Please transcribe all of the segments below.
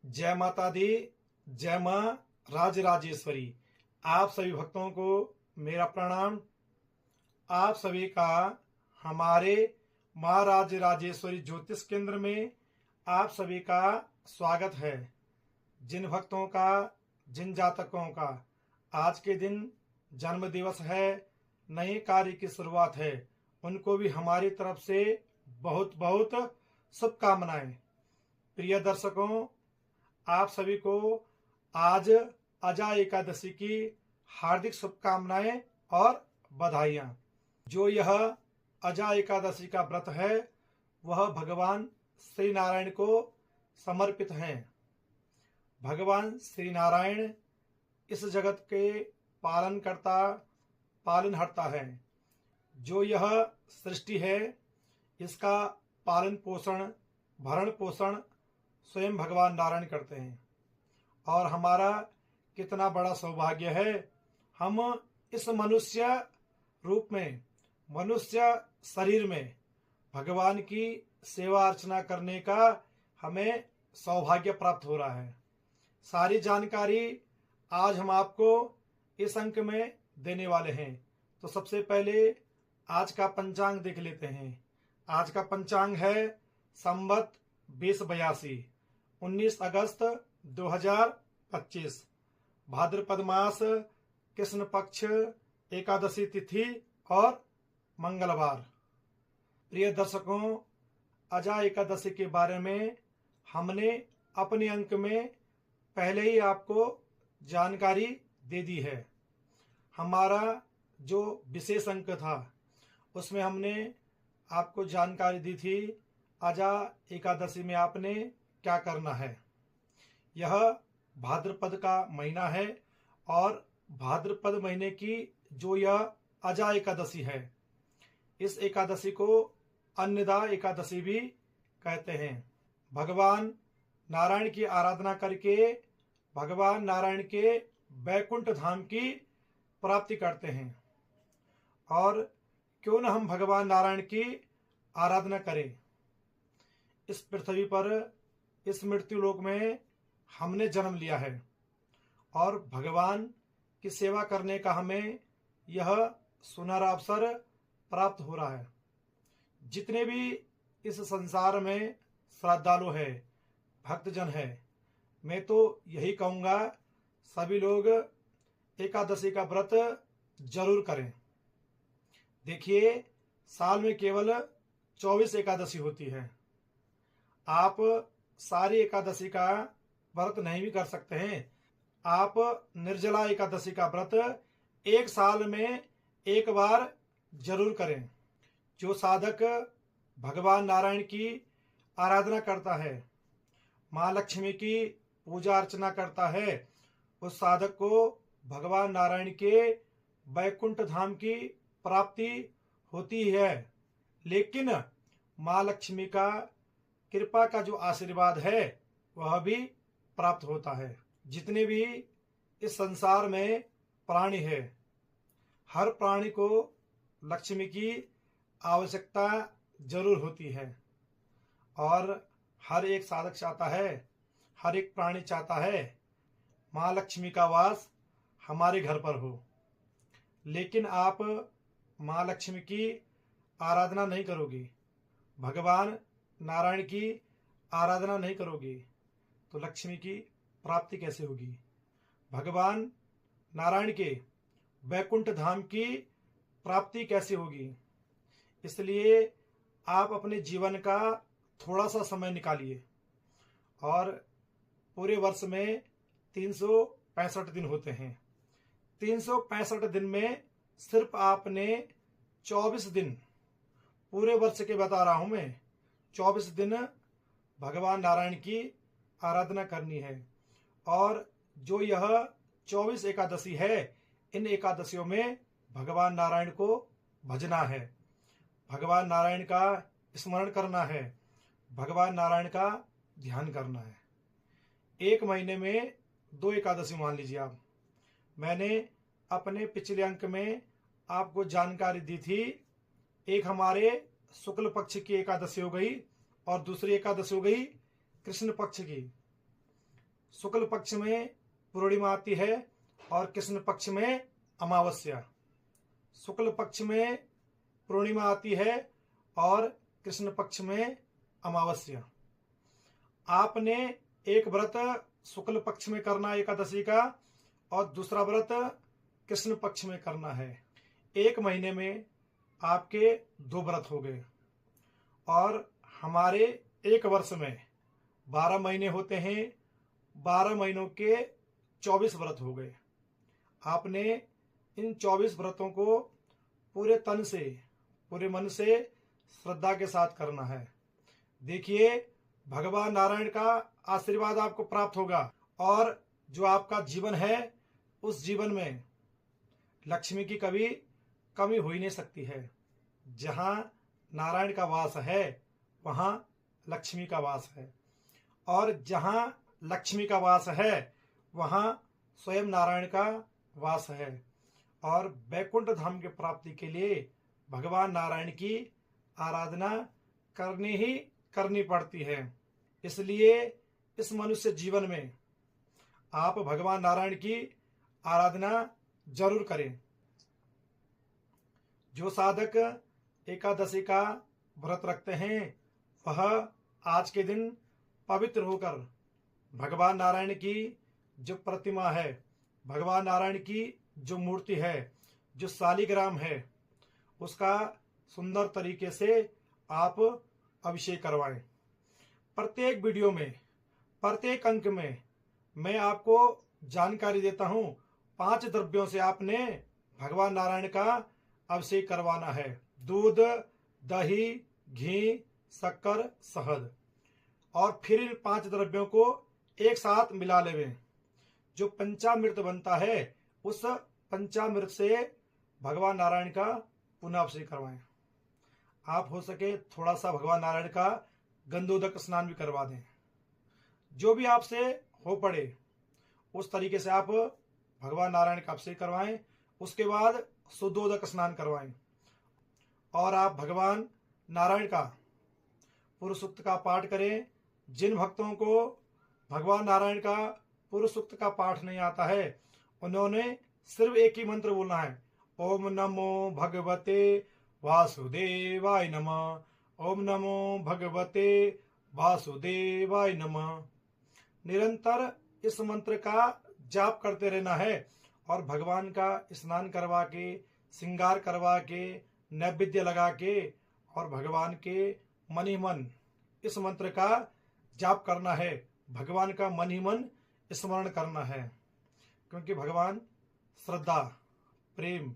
जय माता दी। जय माँ राजराजेश्वरी। आप सभी भक्तों को मेरा प्रणाम। आप सभी का हमारे माँ राजराजेश्वरी ज्योतिष केंद्र में आप सभी का स्वागत है। जिन भक्तों का, जिन जातकों का आज के दिन जन्म दिवस है, नए कार्य की शुरुआत है, उनको भी हमारी तरफ से बहुत बहुत शुभकामनाएं। प्रिय दर्शकों, आप सभी को आज अजा एकादशी की हार्दिक शुभकामनाएं और बधाइयां। जो यह अजा एकादशी का व्रत है वह भगवान श्री नारायण को समर्पित है। भगवान श्री नारायण इस जगत के पालनकर्ता, पालनहर्ता है। जो यह सृष्टि है इसका पालन पोषण, भरण पोषण स्वयं भगवान नारायण करते हैं। और हमारा कितना बड़ा सौभाग्य है, हम इस मनुष्य रूप में, मनुष्य शरीर में भगवान की सेवा अर्चना करने का हमें सौभाग्य प्राप्त हो रहा है। सारी जानकारी आज हम आपको इस अंक में देने वाले हैं। तो सबसे पहले आज का पंचांग देख लेते हैं। आज का पंचांग है संवत 2082, 19 अगस्त 2025, भाद्रपद मास, कृष्ण पक्ष, एकादशी तिथि और मंगलवार। प्रिय दर्शकों, अजा एकादशी के बारे में हमने अपने अंक में पहले ही आपको जानकारी दे दी है। हमारा जो विशेष अंक था उसमें हमने आपको जानकारी दी थी अजा एकादशी में आपने क्या करना है। यह भाद्रपद का महीना है और भाद्रपद महीने की जो यह अजा एकादशी है, इस एकादशी को अन्नदा एकादशी भी कहते हैं। भगवान नारायण की आराधना करके भगवान नारायण के बैकुंठ धाम की प्राप्ति करते हैं। और क्यों न हम भगवान नारायण की आराधना करें। इस पृथ्वी पर, इस मृत्यु लोक में हमने जन्म लिया है और भगवान की सेवा करने का हमें यह सुनहरा अवसर प्राप्त हो रहा है। जितने भी इस संसार में श्रद्धालु है, भक्तजन है, मैं तो यही कहूँगा सभी लोग एकादशी का व्रत जरूर करें। देखिए, साल में केवल 24 एकादशी होती है। आप सारी एकादशी का व्रत नहीं भी कर सकते हैं। आप निर्जला एकादशी का व्रत एक साल में एक बार जरूर करें। जो साधक भगवान नारायण की आराधना करता है, माँ लक्ष्मी की पूजा अर्चना करता है, उस साधक को भगवान नारायण के बैकुंठ धाम की प्राप्ति होती है। लेकिन माँ लक्ष्मी का कृपा का जो आशीर्वाद है वह भी प्राप्त होता है। जितने भी इस संसार में प्राणी है, हर प्राणी को लक्ष्मी की आवश्यकता जरूर होती है। और हर एक साधक चाहता है, हर एक प्राणी चाहता है माँ लक्ष्मी का वास हमारे घर पर हो। लेकिन आप माँ लक्ष्मी की आराधना नहीं करोगे, भगवान नारायण की आराधना नहीं करोगे, तो लक्ष्मी की प्राप्ति कैसे होगी? भगवान नारायण के बैकुंठ धाम की प्राप्ति कैसे होगी? इसलिए आप अपने जीवन का थोड़ा सा समय निकालिए। और पूरे वर्ष में 365 दिन होते हैं। 365 दिन में सिर्फ आपने 24 दिन, पूरे वर्ष के बता रहा हूं मैं, 24 दिन भगवान नारायण की आराधना करनी है। और जो यह 24 एकादशी है, इन एकादशियों में भगवान नारायण को भजना है, भगवान नारायण का स्मरण करना है, भगवान नारायण का ध्यान करना है। एक महीने में 2 एकादशी मान लीजिए आप। मैंने अपने पिछले अंक में आपको जानकारी दी थी। एक हमारे शुक्ल पक्ष की एकादशी हो गई और दूसरी एकादशी हो गई कृष्ण पक्ष की। शुक्ल पक्ष में पूर्णिमा आती है और कृष्ण पक्ष में अमावस्या। शुक्ल पक्ष में पूर्णिमा आती है और कृष्ण पक्ष में अमावस्या। आपने एक व्रत शुक्ल पक्ष में करना है एकादशी का और दूसरा व्रत कृष्ण पक्ष में करना है। एक महीने में आपके 2 व्रत हो गए और हमारे एक वर्ष में 12 महीने होते हैं। 12 महीनों के 24 व्रत हो गए। आपने इन 24 व्रतों को पूरे तन से, पूरे मन से, श्रद्धा के साथ करना है। देखिए, भगवान नारायण का आशीर्वाद आपको प्राप्त होगा और जो आपका जीवन है उस जीवन में लक्ष्मी की कभी कमी हो ही नहीं सकती है। जहाँ नारायण का वास है वहाँ लक्ष्मी का वास है और जहाँ लक्ष्मी का वास है वहाँ स्वयं नारायण का वास है। और वैकुंठ धाम की प्राप्ति के लिए भगवान नारायण की आराधना करनी ही करनी पड़ती है। इसलिए इस मनुष्य जीवन में आप भगवान नारायण की आराधना जरूर करें। जो साधक एकादशी का व्रत रखते हैं वह आज के दिन पवित्र होकर भगवान नारायण की जो प्रतिमा है, भगवान नारायण की जो मूर्ति है, जो शालिग्राम है, उसका सुंदर तरीके से आप अभिषेक करवाएं। प्रत्येक वीडियो में, प्रत्येक अंक में मैं आपको जानकारी देता हूँ। 5 द्रव्यों से आपने भगवान नारायण का अभिषेक करवाना है। दूध, दही, घी, शक्कर, शहद। और फिर इन 5 द्रव्यों को एक साथ मिला लेवें। जो पंचामृत बनता है उस पंचामृत से भगवान नारायण का पुनः अभिषेक करवाएं। आप हो सके थोड़ा सा भगवान नारायण का गंधोदक स्नान भी करवा दें। जो भी आपसे हो पड़े उस तरीके से आप भगवान नारायण का अभिषेक करवाएं। उसके बाद शुद्धोदक स्नान करवाएं और आप भगवान नारायण का पुरुष सूक्त का पाठ करें। जिन भक्तों को भगवान नारायण का पुरुष सूक्त का पाठ नहीं आता है उन्होंने सिर्फ एक ही मंत्र बोलना है, ओम नमो भगवते वासुदेवाय नमः। ओम नमो भगवते वासुदेवाय नमः। निरंतर इस मंत्र का जाप करते रहना है और भगवान का स्नान करवा के, श्रृंगार करवा के, नैवेद्य लगा के और भगवान के मन ही मन इस मंत्र का जाप करना है। भगवान का मन ही मन स्मरण करना है, क्योंकि भगवान श्रद्धा, प्रेम,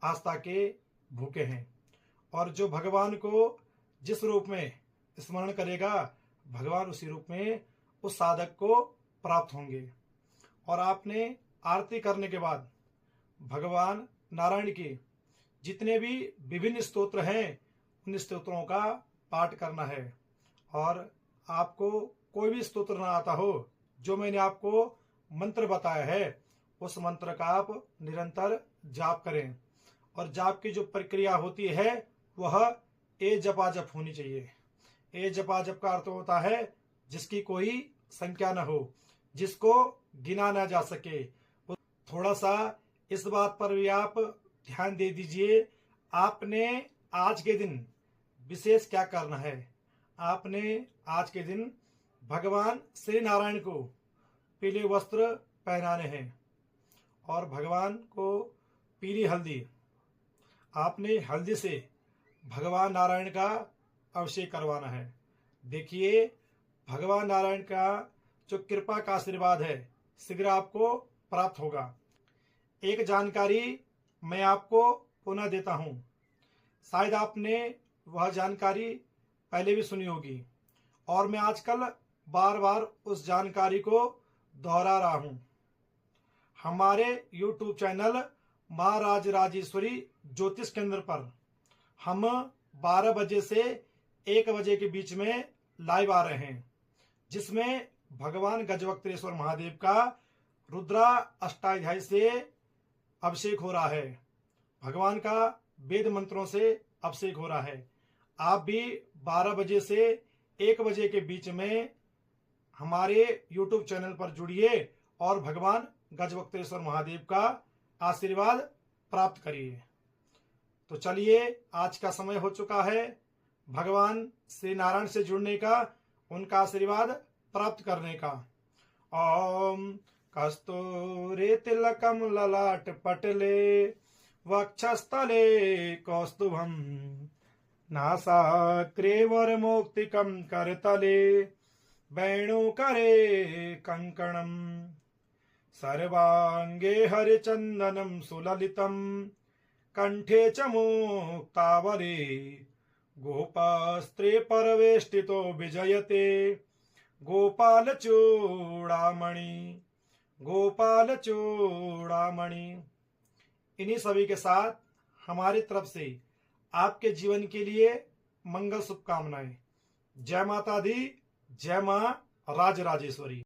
आस्था के भूखे हैं और जो भगवान को जिस रूप में स्मरण करेगा भगवान उसी रूप में उस साधक को प्राप्त होंगे। और आपने आरती करने के बाद भगवान नारायण के जितने भी विभिन्न स्तोत्र हैं उन स्तोत्रों का पाठ करना है। और आपको कोई भी स्तोत्र ना आता हो, जो मैंने आपको मंत्र बताया है उस मंत्र का आप निरंतर जाप करें। और जाप की जो प्रक्रिया होती है वह ए जपा जप होनी चाहिए। ए जपा जप का अर्थ होता है जिसकी कोई संख्या न हो, जिसको गिना ना जा सके। थोड़ा सा इस बात पर भी आप ध्यान दे दीजिए। आपने आज के दिन विशेष क्या करना है। आपने आज के दिन भगवान श्री नारायण को पीले वस्त्र पहनाने हैं और भगवान को पीली हल्दी, आपने हल्दी से भगवान नारायण का अभिषेक करवाना है। देखिए, भगवान नारायण का जो कृपा का आशीर्वाद है शीघ्र आपको प्राप्त होगा। एक जानकारी मैं आपको पुनः देता हूँ, शायद आपने वह जानकारी पहले भी सुनी होगी और मैं आजकल बार बार उस जानकारी को दोहरा रहा हूँ। हमारे YouTube चैनल माँ राज राजेश्वरी ज्योतिष केंद्र पर हम 12 बजे से 1 बजे के बीच में लाइव आ रहे हैं, जिसमें भगवान गजवक्त्रेश्वर महादेव का रुद्रा अष्टाध्यायी से अभिषेक हो रहा है। भगवान का वेद मंत्रों से अभिषेक हो रहा है। आप भी 12 बजे से 1 बजे के बीच में हमारे YouTube चैनल पर जुड़िए और भगवान गजवक्तेश्वर महादेव का आशीर्वाद प्राप्त करिए। तो चलिए, आज का समय हो चुका है भगवान श्री नारायण से जुड़ने का, उनका आशीर्वाद प्राप्त करने का। ओम कस्तूरी तिलकम ललाट पटले वक्षस्थले कौस्तुभम नासाग्रे वरमौक्तिकं करतले वेणुकरे कंकणम सर्वांगे हरिचंदनम सुललितम कंठे च मुक्तावरे गोपास्त्रे परवेष्टितो विजयते गोपाल चूड़ामणि गोपाल चूड़ामणि। इन्हीं सभी के साथ हमारी तरफ से आपके जीवन के लिए मंगल शुभकामनाएं। जय माता दी, जय मां राजराजेश्वरी।